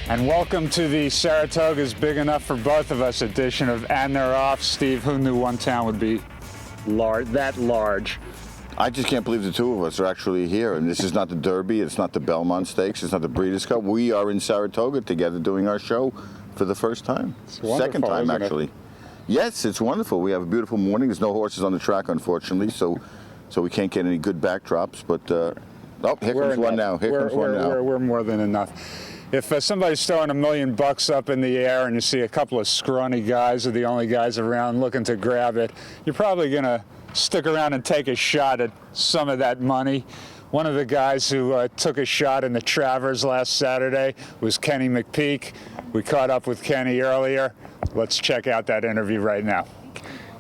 And welcome to the Saratoga's Big Enough for Both of Us edition of And They're Off. Steve, who knew one town would be that large? I just can't believe the two of us are actually here. And this is not the Derby, it's not the Belmont Stakes, it's not the Breeders' Cup. We are in Saratoga together doing our show for the first time. Second time, actually. Yes, it's wonderful. We have a beautiful morning. There's no horses on the track, unfortunately, so we can't get any good backdrops. But, here comes one now. We're more than enough. If somebody's throwing $1 million up in the air and you see a couple of scrawny guys are the only guys around looking to grab it, you're probably going to stick around and take a shot at some of that money. One of the guys who took a shot in the Travers last Saturday was Kenny McPeek. We caught up with Kenny earlier. Let's check out that interview right now.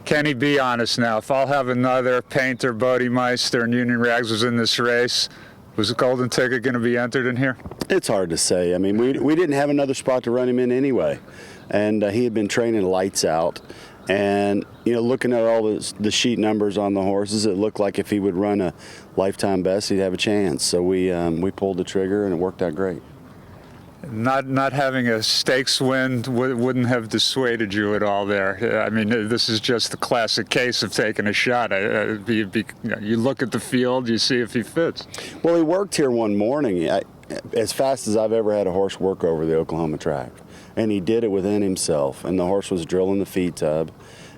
Kenny, be honest now. If I'll have another Painter, Bodemeister, and Union Rags was in this race, was the Golden Ticket going to be entered in here? It's hard to say. I mean, we didn't have another spot to run him in anyway. And he had been training lights out. And, you know, looking at all the sheet numbers on the horses, it looked like if he would run a lifetime best, he'd have a chance. So we pulled the trigger, and it worked out great. Not having a stakes win wouldn't have dissuaded you at all there. I mean, this is just the classic case of taking a shot. You look at the field, you see if he fits. Well, he worked here one morning as fast as I've ever had a horse work over the Oklahoma track. And he did it within himself. And the horse was drilling the feed tub.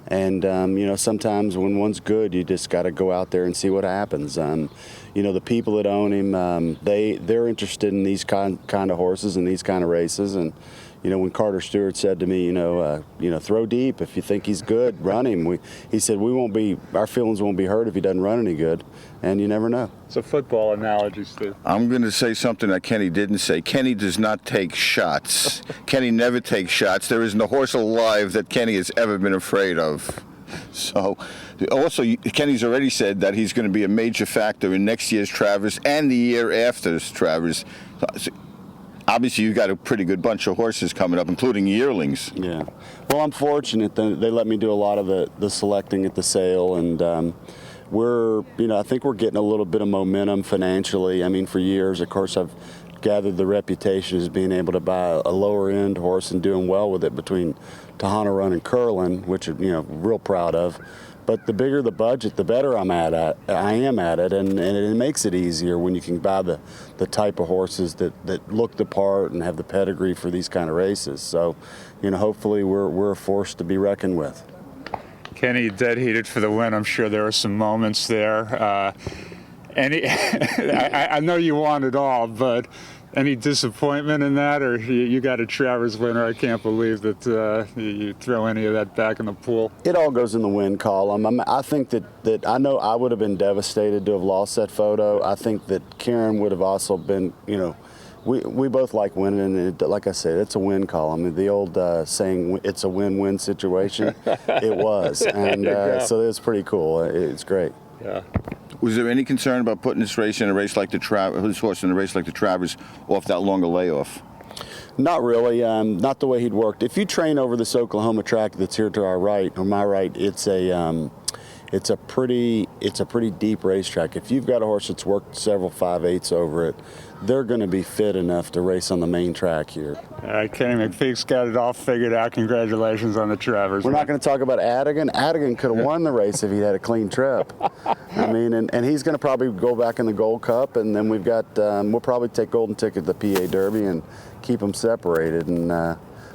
And, you know, sometimes when one's good, you just got to go out there and see what happens. You know, the people that own him, they're interested in these kind of horses and these kind of races. And, you know, when Carter Stewart said to me, you know, throw deep. If you think he's good, run him. He said, our feelings won't be hurt if he doesn't run any good. And you never know. It's a football analogy, Steve. I'm going to say something that Kenny didn't say. Kenny does not take shots. Kenny never takes shots. There isn't a horse alive that Kenny has ever been afraid of. So, also, Kenny's already said that he's going to be a major factor in next year's Travers and the year after's Travers. So, obviously, you've got a pretty good bunch of horses coming up, including yearlings. Yeah. Well, I'm fortunate that they let me do a lot of the selecting at the sale, and I think we're getting a little bit of momentum financially. I mean, for years, of course, I've gathered the reputation as being able to buy a lower-end horse and doing well with it between Tahana Run and Curlin, which, you know, real proud of. But the bigger the budget, the better I am at it, and it makes it easier when you can buy the type of horses that look the part and have the pedigree for these kind of races. So, you know, hopefully we're a force to be reckoned with. Kenny dead heated for the win. I'm sure there were some moments there. I know you won it all, but any disappointment in that, or you got a Travers winner? I can't believe that you throw any of that back in the pool. It all goes in the win column. I think that I know I would have been devastated to have lost that photo. I think that Karen would have also been, you know, we both like winning, and like I said, it's a win column. The old saying, it's a win-win situation, it was. And so it's pretty cool. It's great. Yeah. Was there any concern about putting this horse in a race like the Travers off that longer layoff? Not really. Not the way he'd worked. If you train over this Oklahoma track that's here to our right, or my right, it's a pretty deep racetrack. If you've got a horse that's worked several 5/8s over it, they're going to be fit enough to race on the main track here. All right, Kenny McPeek's got it all figured out. Congratulations on the Travers. We're not going to talk about Adigan. Adigan could have won the race if he had a clean trip. I mean, and he's going to probably go back in the Gold Cup, and then we've got we'll probably take Golden Ticket to the PA Derby and keep them separated. And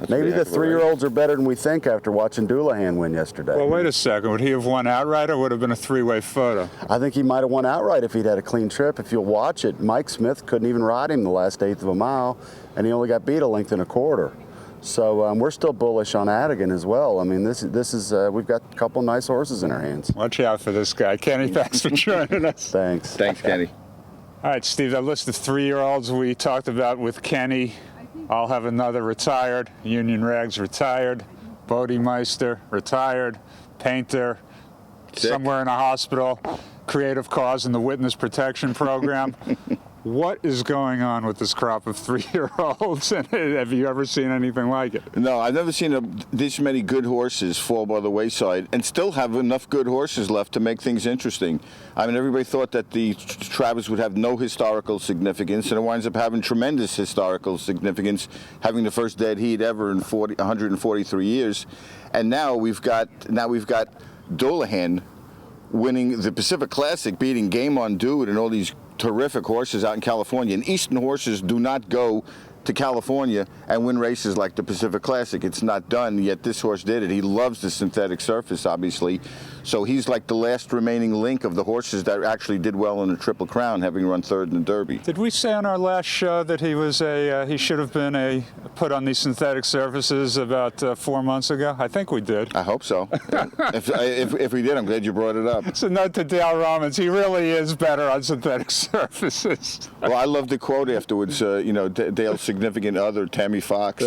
maybe the 3-year-olds are better than we think after watching Doulahan win yesterday. Well, wait a second. Would he have won outright, or would it have been a 3-way photo? I think he might have won outright if he'd had a clean trip. If you'll watch it, Mike Smith couldn't even ride him the last 1/8 of a mile, and he only got beat 1 1/4 lengths. So we're still bullish on Adigan as well. I mean, this is we've got a couple nice horses in our hands. Watch out for this guy. Kenny, thanks for joining us. Thanks. Thanks, Kenny. All right, Steve, that list of 3-year-olds we talked about with Kenny, I'll have another retired, Union Rags retired, Bodemeister retired, Painter somewhere in a hospital, Creative Cause in the Witness Protection Program. What is going on with this crop of 3-year-olds? And have you ever seen anything like it? No, I've never seen this many good horses fall by the wayside and still have enough good horses left to make things interesting. I mean, everybody thought that the Travers would have no historical significance, and it winds up having tremendous historical significance, having the first dead heat ever in 143 years. And now we've got Dullahan winning the Pacific Classic, beating Game on Dude and all these terrific horses out in California. And Eastern horses do not go to California and win races like the Pacific Classic. It's not done, yet this horse did it. He loves the synthetic surface, obviously. So he's like the last remaining link of the horses that actually did well in the Triple Crown, having run third in the Derby. Did we say on our last show that he was he should have been put on these synthetic surfaces about 4 months ago? I think we did. I hope so. if we did, I'm glad you brought it up. So note to Dale Romans, he really is better on synthetic surfaces. Well, I love the quote afterwards. Dale's significant other, Tammy Fox,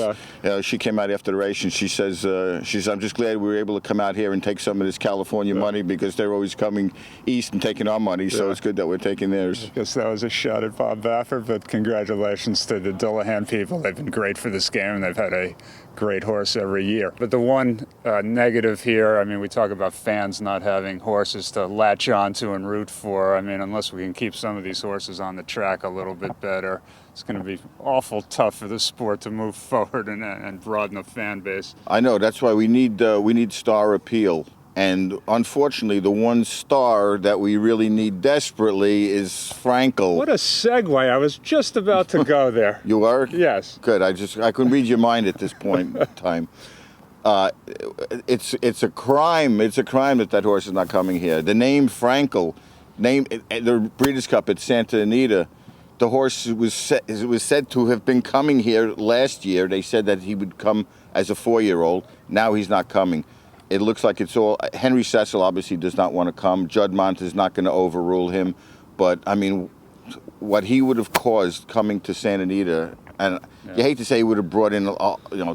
she came out after the race and she says, I'm just glad we were able to come out here and take some of this California money, because they're always coming east and taking our money, so it's good that we're taking theirs. I guess that was a shot at Bob Baffert, but congratulations to the Dullahan people. They've been great for this game, and they've had a great horse every year. But the one negative here, I mean, we talk about fans not having horses to latch onto and root for. I mean, unless we can keep some of these horses on the track a little bit better, it's going to be awful tough for the sport to move forward and broaden the fan base. I know, that's why we need star appeal. And unfortunately, the one star that we really need desperately is Frankel. What a segue. I was just about to go there. You were? Yes. Good. I couldn't read your mind at this point in time. It's a crime. It's a crime that horse is not coming here. The name Frankel, the Breeders' Cup at Santa Anita, the horse was said to have been coming here last year. They said that he would come as a 4-year-old. Now he's not coming. It looks like it's all. Henry Cecil obviously does not want to come. Juddmonte is not going to overrule him. But, I mean, what he would have caused coming to Santa Anita, and you hate to say he would have brought in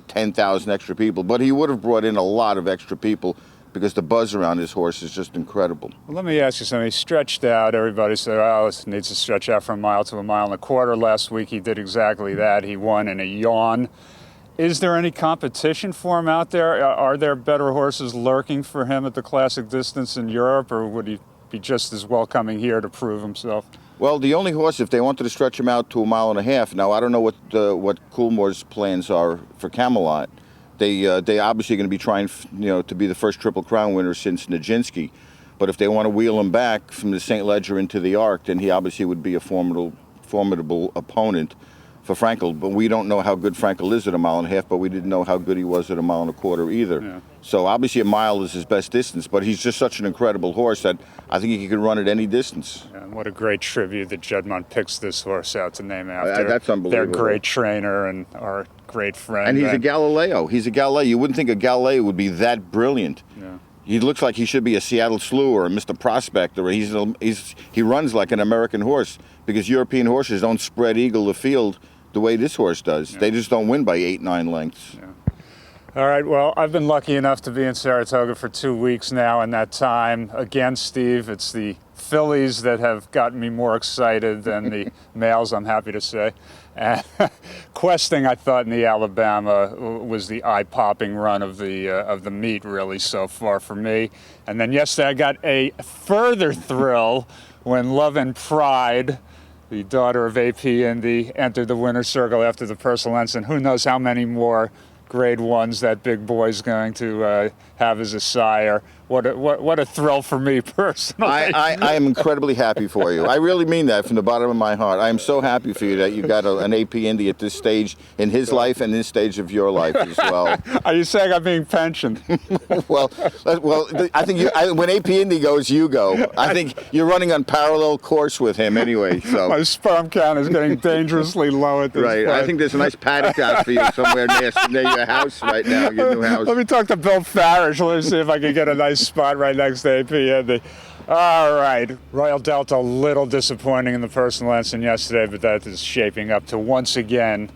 10,000 extra people, but he would have brought in a lot of extra people, because the buzz around his horse is just incredible. Well, let me ask you something. He stretched out. Everybody said, oh, this needs to stretch out from a mile to a mile and a quarter. Last week he did exactly that. He won in a yawn. Is there any competition for him out there? Are there better horses lurking for him at the classic distance in Europe, or would he be just as well coming here to prove himself? Well, the only horse, if they wanted to stretch him out to a mile and a half, now I don't know what Coolmore's plans are for Camelot. They obviously going to be trying, to be the first Triple Crown winner since Nijinsky. But if they want to wheel him back from the St. Ledger into the Arc, then he obviously would be a formidable opponent for Frankel. But we don't know how good Frankel is at a mile and a half, but we didn't know how good he was at a mile and a quarter either. Yeah. So obviously a mile is his best distance, but he's just such an incredible horse that I think he could run at any distance. Yeah, and what a great tribute that Juddmonte picks this horse out to name after. That's unbelievable. Their great trainer and our great friend. And he's a Galileo. He's a Galileo. You wouldn't think a Galileo would be that brilliant. Yeah. He looks like he should be a Seattle Slew or a Mr. Prospect, or he runs like an American horse, because European horses don't spread eagle the field the way this horse does. Yeah. They just don't win by 8-9 lengths. Yeah. All right, well, I've been lucky enough to be in Saratoga for 2 weeks now, and that time, again, Steve, it's the fillies that have gotten me more excited than the males, I'm happy to say. And questing, I thought, in the Alabama was the eye-popping run of the meet, really, so far for me. And then yesterday I got a further thrill when Love and Pride, the daughter of AP Indy, entered the winner's circle after the Purcell Ensign. Who knows how many more grade ones that big boy's going to have as a sire. What a thrill for me personally. I am incredibly happy for you. I really mean that from the bottom of my heart. I am so happy for you that you got an AP Indy at this stage in his life and this stage of your life as well. Are you saying I'm being pensioned? well, I think when AP Indy goes, you go. I think you're running on parallel course with him anyway. So my sperm count is getting dangerously low at this point. I think there's a nice paddock out for you somewhere near your house right now, your new house. Let me talk to Bill Farish. Let me see if I can get a nice spot right next to AP Indy. All right, Royal Delta, a little disappointing in the personal ensign yesterday, but that is shaping up to once again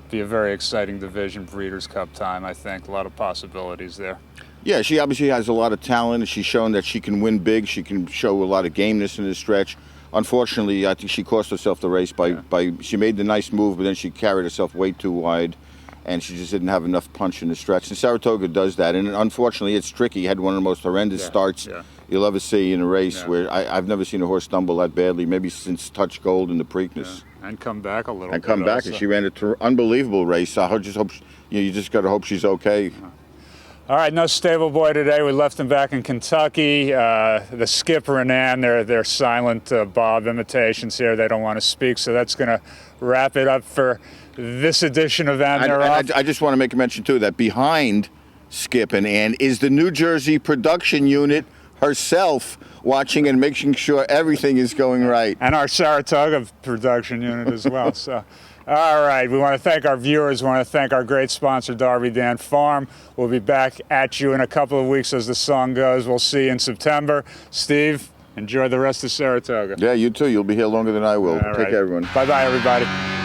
be a very exciting division, Breeders' Cup time, I think. A lot of possibilities there. Yeah, she obviously has a lot of talent, and she's shown that she can win big. She can show a lot of gameness in the stretch. Unfortunately, I think she cost herself the race by she made the nice move, but then she carried herself way too wide, and she just didn't have enough punch in the stretch. And Saratoga does that, and unfortunately, it's tricky. He had one of the most horrendous starts you'll ever see in a race, where I've never seen a horse stumble that badly, maybe since Touch Gold in the Preakness. And come back a little bit. And come back, also. and she ran an unbelievable race. I just hope, you just got to hope she's okay. All right, no stable boy today. We left him back in Kentucky. The skipper and Ann, they're silent Bob imitations here. They don't want to speak, so that's going to wrap it up for this edition of Ann. I just want to make a mention, too, that behind Skip and Ann is the New Jersey production unit herself, watching and making sure everything is going right. And our Saratoga production unit as well. So, all right, we want to thank our viewers. We want to thank our great sponsor, Darby Dan Farm. We'll be back at you in a couple of weeks as the song goes. We'll see you in September. Steve, enjoy the rest of Saratoga. Yeah, you too. You'll be here longer than I will. All Take right. care, everyone. Bye-bye, everybody.